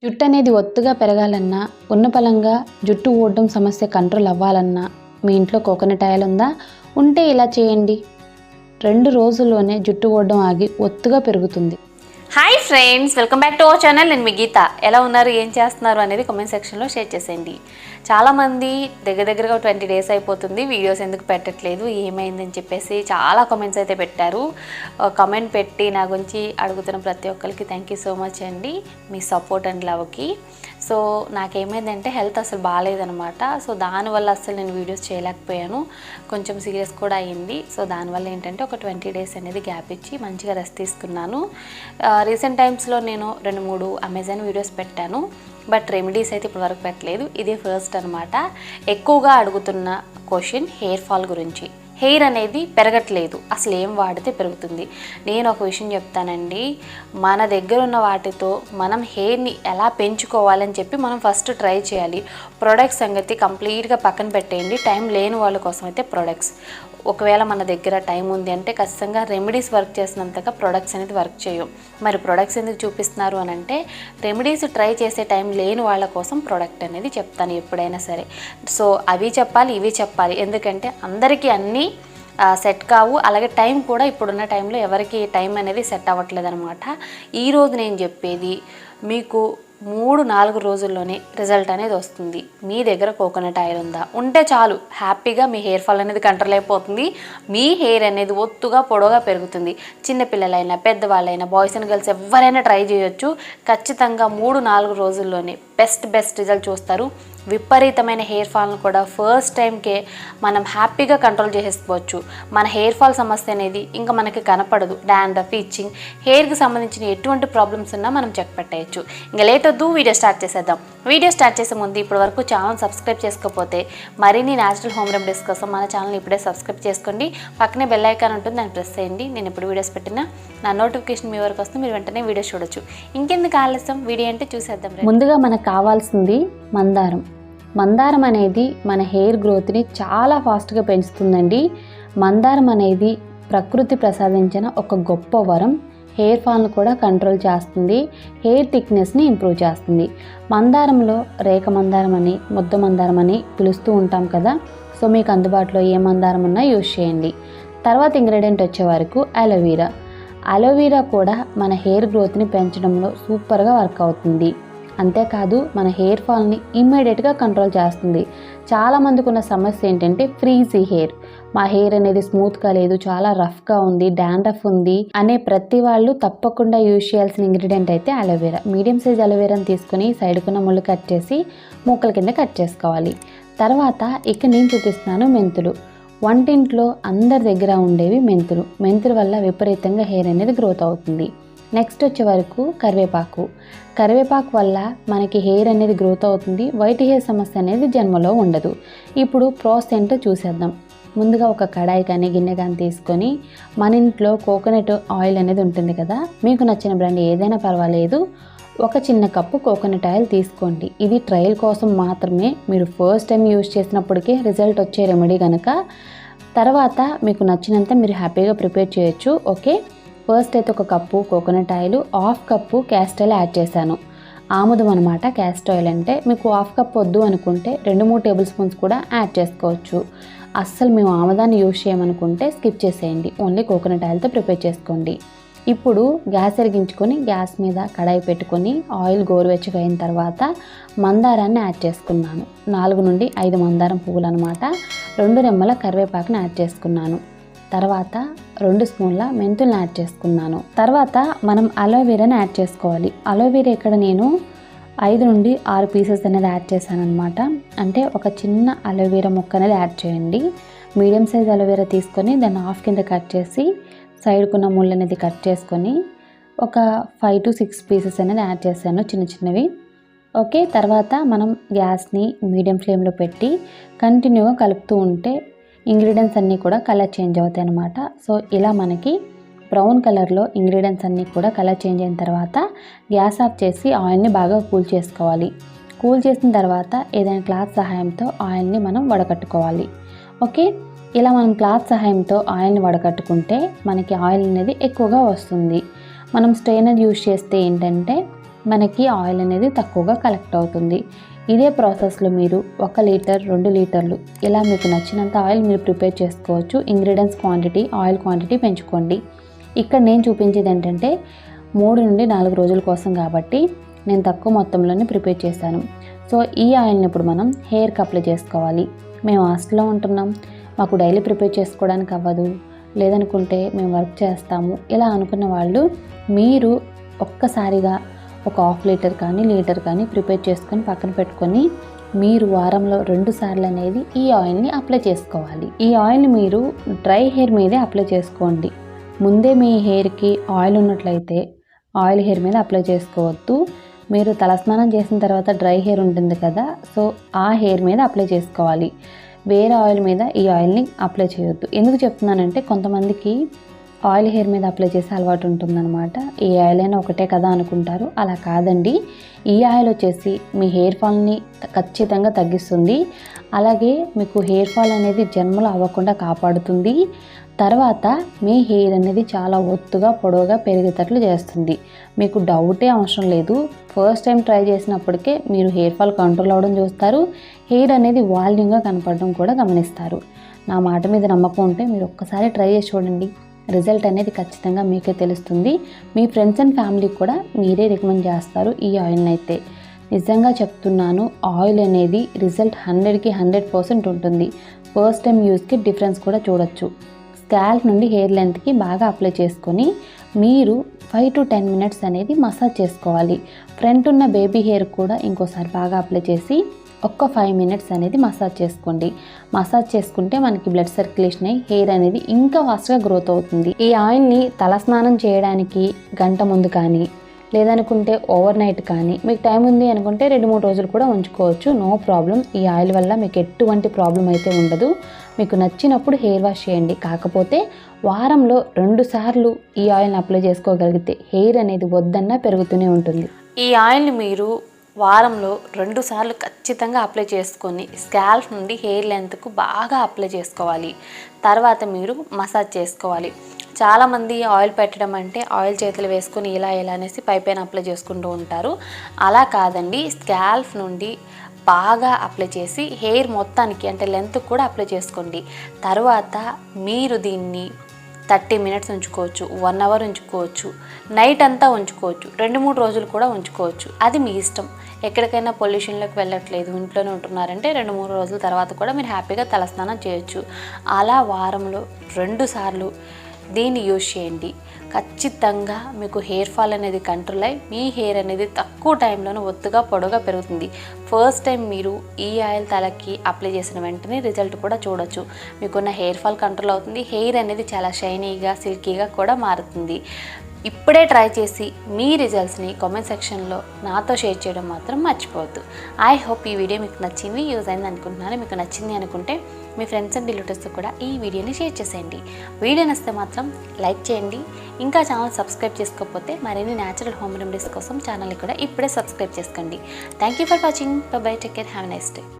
జుట్టు అనేది ఒత్తుగా పెరగాలన్నా, ఉన్నపళంగా జుట్టు ఊడడం సమస్య కంట్రోల్ అవ్వాలన్నా మీ ఇంట్లో కోకోనట్ ఆయిల్ ఉందా? ఉంటే ఇలా చేయండి. 2 రోజుల్లోనే జుట్టు ఊడడం ఆగి ఒత్తుగా పెరుగుతుంది. Hi friends, welcome back to our channel. నేను మీ గీత. ఎలా ఉన్నారు, ఏం చేస్తున్నారు అనేది కామెంట్ సెక్షన్లో షేర్ చేసేయండి. చాలామంది దగ్గరగా 20 డేస్ అయిపోతుంది, వీడియోస్ ఎందుకు పెట్టట్లేదు, ఏమైందని చెప్పేసి చాలా కామెంట్స్ అయితే పెట్టారు. కామెంట్ పెట్టి నా గురించి అడుగుతున్న ప్రతి ఒక్కరికి థ్యాంక్ యూ సో మచ్ అండి, మీ సపోర్ట్ అండ్ లవ్కి. సో నాకేమైందంటే హెల్త్ అసలు బాగాలేదనమాట. సో దానివల్ల అసలు నేను వీడియోస్ చేయలేకపోయాను, కొంచెం సీరియస్ కూడా అయ్యింది. సో దానివల్ల ఏంటంటే ఒక 20 డేస్ అనేది గ్యాప్ ఇచ్చి మంచిగా రెస్ట్ తీసుకున్నాను. రీసెంట్ టైమ్స్లో నేను 2-3 అమెజాన్ వీడియోస్ పెట్టాను, బట్ రెమెడీస్ అయితే ఇప్పటివరకు పెట్టలేదు. ఇదే ఫస్ట్ అనమాట. ఎక్కువగా అడుగుతున్న క్వశ్చన్ హెయిర్ ఫాల్ గురించి. హెయిర్ అనేది పెరగట్లేదు, అసలు ఏం వాడితే పెరుగుతుంది? నేను ఒక విషయం చెప్తానండి, మన దగ్గర ఉన్న వాటితో మనం హెయిర్ని ఎలా పెంచుకోవాలని చెప్పి మనం ఫస్ట్ ట్రై చేయాలి. ప్రొడక్ట్స్ సంగతి కంప్లీట్గా పక్కన పెట్టేయండి. టైం లేని వాళ్ళ కోసం అయితే ప్రొడక్ట్స్, ఒకవేళ మన దగ్గర టైం ఉంది అంటే ఖచ్చితంగా రెమెడీస్ వర్క్ చేసినంతగా ప్రొడక్ట్స్ అనేది వర్క్ చేయవు. మరి ప్రొడక్ట్స్ ఎందుకు చూపిస్తున్నారు అని అంటే, రెమెడీస్ ట్రై చేసే టైం లేని వాళ్ళ కోసం ప్రొడక్ట్ అనేది చెప్తాను ఎప్పుడైనా సరే. సో అవి చెప్పాలి, ఇవి చెప్పాలి, ఎందుకంటే అందరికీ అన్నీ సెట్ కావు. అలాగే టైం కూడా ఇప్పుడున్న టైంలో ఎవరికి టైం అనేది సెట్ అవ్వట్లేదు అనమాట. ఈరోజు నేను చెప్పేది మీకు 3-4 రోజుల్లోనే రిజల్ట్ అనేది వస్తుంది. మీ దగ్గర కోకోనట్ ఆయిల్ ఉందా? ఉంటే చాలు, హ్యాపీగా మీ హెయిర్ ఫాల్ అనేది కంట్రోల్ అయిపోతుంది. మీ హెయిర్ అనేది ఒత్తుగా పొడవుగా పెరుగుతుంది. చిన్నపిల్లలైనా, పెద్దవాళ్ళైనా, బాయ్స్ అండ్ గర్ల్స్ ఎవరైనా ట్రై చేయొచ్చు. ఖచ్చితంగా 3-4 రోజుల్లోనే బెస్ట్ రిజల్ట్ చూస్తారు. విపరీతమైన హెయిర్ ఫాల్ను కూడా ఫస్ట్ టైంకే మనం హ్యాపీగా కంట్రోల్ చేసేసుకోవచ్చు. మన హెయిర్ ఫాల్ సమస్య అనేది ఇంకా మనకి కనపడదు. డాండ్రఫ్, ఇచ్చింగ్, హెయిర్కి సంబంధించిన ఎటువంటి ప్రాబ్లమ్స్ ఉన్నా మనం చెక్ పెట్టేయచ్చు. ఇంకా లేట్ వద్దు, వీడియో స్టార్ట్ చేసేద్దాం. వీడియో స్టార్ట్ చేసే ముందు ఇప్పటి వరకు ఛానల్ సబ్స్క్రైబ్ చేసుకోకపోతే మరిన్ని న్యాచురల్ హోమ్ రెమెడీస్ కోసం మన ఛానల్ ఇప్పుడే సబ్స్క్రైబ్ చేసుకోండి. పక్కనే బెల్ ఐకాన్ ఉంటుంది, దాన్ని ప్రెస్ చేయండి. నేను ఎప్పుడు వీడియోస్ పెట్టినా నా నోటిఫికేషన్ మీ వరకు వస్తుంది, మీరు వెంటనే వీడియో చూడొచ్చు. ఇంకెందుకు ఆలస్యం, వీడియో అంటే చూసేద్దాం. ముందుగా మనకు కావాల్సింది మందారం. మందారం అనేది మన హెయిర్ గ్రోత్ని చాలా ఫాస్ట్గా పెంచుతుందండి. మందారం అనేది ప్రకృతి ప్రసాదించిన ఒక గొప్ప వరం. హెయిర్ ఫాల్ను కూడా కంట్రోల్ చేస్తుంది, హెయిర్ థిక్నెస్ని ఇంప్రూవ్ చేస్తుంది. మందారంలో రేఖ మందారం అని, ముద్ద మందారం అని పిలుస్తూ ఉంటాం కదా. సో మీకు అందుబాటులో ఏ మందారం ఉన్నా యూజ్ చేయండి. తర్వాత ఇంగ్రీడియంట్ వచ్చే వరకు అలోవెరా. అలోవెరా కూడా మన హెయిర్ గ్రోత్ని పెంచడంలో సూపర్గా వర్క్ అవుతుంది. అంతేకాదు మన హెయిర్ ఫాల్ని ఇమ్మీడియట్గా కంట్రోల్ చేస్తుంది. చాలామందికి ఉన్న సమస్య ఏంటంటే ఫ్రీజీ హెయిర్, మా హెయిర్ అనేది స్మూత్గా లేదు, చాలా రఫ్గా ఉంది, డాండ్రఫ్ ఉంది అనే ప్రతి వాళ్ళు తప్పకుండా యూజ్ చేయాల్సిన ఇంగ్రీడియంట్ అయితే అలోవెరా. మీడియం సైజ్ అలోవెరాని తీసుకొని సైడ్కున్న ముళ్ళు కట్ చేసి ముక్కల కింద కట్ చేసుకోవాలి. తర్వాత ఇక్కడ నేను చూపిస్తున్నాను మెంతులు. వంటింట్లో అందరి దగ్గర ఉండేవి మెంతులు. మెంతుల వల్ల విపరీతంగా హెయిర్ అనేది గ్రోత్ అవుతుంది. నెక్స్ట్ వచ్చే వరకు కరివేపాకు. కరివేపాకు వల్ల మనకి హెయిర్ అనేది గ్రోత్ అవుతుంది, వైట్ హెయిర్ సమస్య అనేది జన్మలో ఉండదు. ఇప్పుడు ప్రాసెస్ ఏంటో చూసేద్దాం. ముందుగా ఒక కడాయి కానీ గిన్నె కానీ తీసుకొని మన ఇంట్లో కోకోనట్ ఆయిల్ అనేది ఉంటుంది కదా, మీకు నచ్చిన బ్రాండ్ ఏదైనా పర్వాలేదు, ఒక చిన్న కప్పు కోకోనట్ ఆయిల్ తీసుకోండి. ఇది ట్రయల్ కోసం మాత్రమే, మీరు ఫస్ట్ టైం యూజ్ చేసినప్పటికే రిజల్ట్ వచ్చే రెమెడీ కనుక తర్వాత మీకు నచ్చినంత మీరు హ్యాపీగా ప్రిపేర్ చేయొచ్చు. ఓకే, ఫస్ట్ అయితే ఒక cup coconut oil, 1/2 cup castor oil add చేశాను. ఆముదం అనమాట క్యాస్టర్ ఆయిల్ అంటే. మీకు 1/2 కప్ వద్దు అనుకుంటే 2-3 టేబుల్ స్పూన్స్ కూడా యాడ్ చేసుకోవచ్చు. అస్సలు మేము ఆముదాన్ని యూజ్ చేయమనుకుంటే స్కిప్ చేసేయండి, ఓన్లీ కోకోనట్ ఆయిల్తో ప్రిపేర్ చేసుకోండి. ఇప్పుడు గ్యాస్ వెలిగించుకొని గ్యాస్ మీద కడాయి పెట్టుకొని ఆయిల్ గోరువెచ్చగా అయిన తర్వాత మందారాన్ని యాడ్ చేసుకున్నాను. 4-5 మందారం పువ్వులు అనమాట. 2 రెమ్మల కరివేపాకుని యాడ్ చేసుకున్నాను. తర్వాత 2 స్పూన్ల మెంతులను యాడ్ చేసుకున్నాను. తర్వాత మనం అలోవెరాని యాడ్ చేసుకోవాలి. అలోవెరా ఇక్కడ నేను 5-6 పీసెస్ అనేది యాడ్ చేశాను అనమాట. అంటే ఒక చిన్న అలోవెరా ముక్క అనేది యాడ్ చేయండి. మీడియం సైజ్ అలోవెరా తీసుకొని దాన్ని హాఫ్ కింద కట్ చేసి సైడ్కున్న ముళ్ళు అనేది కట్ చేసుకొని ఒక 5-6 పీసెస్ అనేది యాడ్ చేశాను, చిన్నవి. ఓకే, తర్వాత మనం గ్యాస్ని మీడియం ఫ్లేమ్లో పెట్టి కంటిన్యూగా కలుపుతూ ఉంటే ఇంగ్రీడియంట్స్ అన్నీ కూడా కలర్ చేంజ్ అవుతాయి అన్నమాట. సో ఇలా మనకి బ్రౌన్ కలర్లో ఇంగ్రీడియంట్స్ అన్నీ కూడా కలర్ చేంజ్ అయిన తర్వాత గ్యాస్ ఆఫ్ చేసి ఆయిల్ని బాగా కూల్ చేసుకోవాలి. కూల్ చేసిన తర్వాత ఏదైనా క్లాత్ సహాయంతో ఆయిల్ని మనం వడకట్టుకోవాలి. ఓకే, ఇలా మనం క్లాత్ సహాయంతో ఆయిల్ని వడకట్టుకుంటే మనకి ఆయిల్ అనేది ఎక్కువగా వస్తుంది. మనం స్ట్రైనర్ యూజ్ చేస్తే ఏంటంటే మనకి ఆయిల్ అనేది తక్కువగా కలెక్ట్ అవుతుంది. ఇదే ప్రాసెస్లో మీరు 1 లీటర్ 2 లీటర్లు ఇలా మీకు నచ్చినంత ఆయిల్ మీరు ప్రిపేర్ చేసుకోవచ్చు. ఇంగ్రీడియంట్స్ క్వాంటిటీ, ఆయిల్ క్వాంటిటీ పెంచుకోండి. ఇక్కడ నేను చూపించేది ఏంటంటే 3 నుండి 4 రోజుల కోసం కాబట్టి నేను తక్కువ మొత్తంలోనే ప్రిపేర్ చేశాను. సో ఈ ఆయిల్ని ఇప్పుడు మనం హెయిర్కి అప్లై చేసుకోవాలి. మేము హాస్టల్లో ఉంటున్నాం, మాకు డైలీ ప్రిపేర్ చేసుకోవడానికి అవ్వదు, లేదనుకుంటే మేము వర్క్ చేస్తాము, ఇలా అనుకున్న వాళ్ళు మీరు ఒక్కసారిగా ఒక 1/2 లీటర్ కానీ లీటర్ కానీ ప్రిపేర్ చేసుకొని పక్కన పెట్టుకొని మీరు వారంలో 2 సార్లు అనేది ఈ ఆయిల్ని అప్లై చేసుకోవాలి. ఈ ఆయిల్ని మీరు డ్రై హెయిర్ మీదే అప్లై చేసుకోండి. ముందే మీ హెయిర్కి ఆయిల్ ఉన్నట్లయితే ఆయిల్ హెయిర్ మీద అప్లై చేసుకోవద్దు. మీరు తలస్నానం చేసిన తర్వాత డ్రై హెయిర్ ఉంటుంది కదా, సో ఆ హెయిర్ మీద అప్లై చేసుకోవాలి. వేరే ఆయిల్ మీద ఈ ఆయిల్ని అప్లై చేయొద్దు. ఎందుకు చెప్తున్నానంటే కొంతమందికి ఆయిల్ హెయిర్ మీద అప్లై చేసే అలవాటు ఉంటుందన్నమాట. ఏ ఆయిల్ అయినా ఒకటే కదా అనుకుంటారు. అలా కాదండి. ఈ ఆయిల్ వచ్చేసి మీ హెయిర్ ఫాల్ని ఖచ్చితంగా తగ్గిస్తుంది. అలాగే మీకు హెయిర్ ఫాల్ అనేది జన్మలో అవ్వకుండా కాపాడుతుంది. తర్వాత మీ హెయిర్ అనేది చాలా ఒత్తుగా పొడవుగా పెరిగేటట్లు చేస్తుంది. మీకు డౌటే అవసరం లేదు. ఫస్ట్ టైం ట్రై చేసినప్పటికే మీరు హెయిర్ ఫాల్ కంట్రోల్ అవ్వడం చూస్తారు. హెయిర్ అనేది వాల్యూమ్గా కనపడడం కూడా గమనిస్తారు. నా మాట మీద నమ్మకం ఉంటే మీరు ఒక్కసారి ట్రై చేసి చూడండి. రిజల్ట్ అనేది ఖచ్చితంగా మీకే తెలుస్తుంది. మీ ఫ్రెండ్స్ అండ్ ఫ్యామిలీకి కూడా మీరే రికమెండ్ చేస్తారు ఈ ఆయిల్ని అయితే. నిజంగా చెప్తున్నాను, ఆయిల్ అనేది రిజల్ట్ 100కి 100% ఉంటుంది. ఫస్ట్ టైం యూస్కి డిఫరెన్స్ కూడా చూడొచ్చు. స్కాల్ప్ నుండి హెయిర్ లెంత్కి బాగా అప్లై చేసుకొని మీరు 5 to 10 మినిట్స్ అనేది మసాజ్ చేసుకోవాలి. ఫ్రంట్ ఉన్న బేబీ హెయిర్ కూడా ఇంకోసారి బాగా అప్లై చేసి ఒక్క 5 మినిట్స్ అనేది మసాజ్ చేసుకోండి. మసాజ్ చేసుకుంటే మనకి బ్లడ్ సర్క్యులేషన్ అయ్యి హెయిర్ అనేది ఇంకా ఫాస్ట్గా గ్రోత్ అవుతుంది. ఈ ఆయిల్ని తలస్నానం చేయడానికి గంట ముందు కానీ లేదనుకుంటే ఓవర్ నైట్ కానీ మీకు టైం ఉంది అనుకుంటే 2-3 రోజులు కూడా ఉంచుకోవచ్చు. No problem. ఈ ఆయిల్ వల్ల మీకు ఎటువంటి ప్రాబ్లం అయితే ఉండదు. మీకు నచ్చినప్పుడు హెయిర్ వాష్ చేయండి. కాకపోతే వారంలో 2 సార్లు ఈ ఆయిల్ని అప్లై చేసుకోగలిగితే హెయిర్ అనేది వద్దన్నా పెరుగుతూనే ఉంటుంది. ఈ ఆయిల్ని మీరు వారంలో 2 సార్లు ఖచ్చితంగా అప్లై చేసుకొని స్కాల్ప్ నుండి హెయిర్ లెంత్కు బాగా అప్లై చేసుకోవాలి. తర్వాత మీరు మసాజ్ చేసుకోవాలి. చాలామంది ఆయిల్ పెట్టడం అంటే ఆయిల్ చేతులు వేసుకొని ఇలా అనేసి పైపైన అప్లై చేసుకుంటూ ఉంటారు. అలా కాదండి. స్కాల్ప్ నుండి బాగా అప్లై చేసి హెయిర్ మొత్తానికి అంటే లెంత్ కూడా అప్లై చేసుకోండి. తర్వాత మీరు దీన్ని 30 మినిట్స్ ఉంచుకోవచ్చు, 1 అవర్ ఉంచుకోవచ్చు, నైట్ అంతా ఉంచుకోవచ్చు, 2-3 రోజులు కూడా ఉంచుకోవచ్చు. అది మీ ఇష్టం. ఎక్కడికైనా పొల్యూషన్లోకి వెళ్ళట్లేదు, ఇంట్లోనే ఉంటున్నారంటే 2-3 రోజుల తర్వాత కూడా మీరు హ్యాపీగా తలస్నానం చేయొచ్చు. అలా వారంలో 2 సార్లు దీన్ని యూజ్ చేయండి. ఖచ్చితంగా మీకు హెయిర్ ఫాల్ అనేది కంట్రోల్ అయ్యి మీ హెయిర్ అనేది తక్కువ టైంలోనే ఒత్తుగా పొడవుగా పెరుగుతుంది. ఫస్ట్ టైం మీరు ఈ ఆయిల్ తలకి అప్లై చేసిన వెంటనే రిజల్ట్ కూడా చూడొచ్చు. మీకున్న హెయిర్ ఫాల్ కంట్రోల్ అవుతుంది. హెయిర్ అనేది చాలా షైనీగా సిల్కీగా కూడా మారుతుంది. ఇప్పుడే ట్రై చేసి మీ రిజల్ట్స్ని కామెంట్ సెక్షన్లో నాతో షేర్ చేయడం మాత్రం మర్చిపోవద్దు. ఐ హోప్ ఈ వీడియో మీకు నచ్చింది, యూజ్ అయింది అనుకుంటున్నాను. మీకు నచ్చింది అనుకుంటే మీ ఫ్రెండ్స్ అండ్ రిలేటివ్స్తో కూడా ఈ వీడియోని షేర్ చేసేయండి. వీడియో నచ్చితే మాత్రం లైక్ చేయండి. ఇంకా ఛానల్ సబ్స్క్రైబ్ చేసుకోకపోతే మరిన్ని న్యాచురల్ హోమ్ రెమెడీస్ కోసం ఛానల్ని కూడా ఇప్పుడే సబ్స్క్రైబ్ చేసుకోండి. Thank you for watching. By by. Take care. Have a nice day.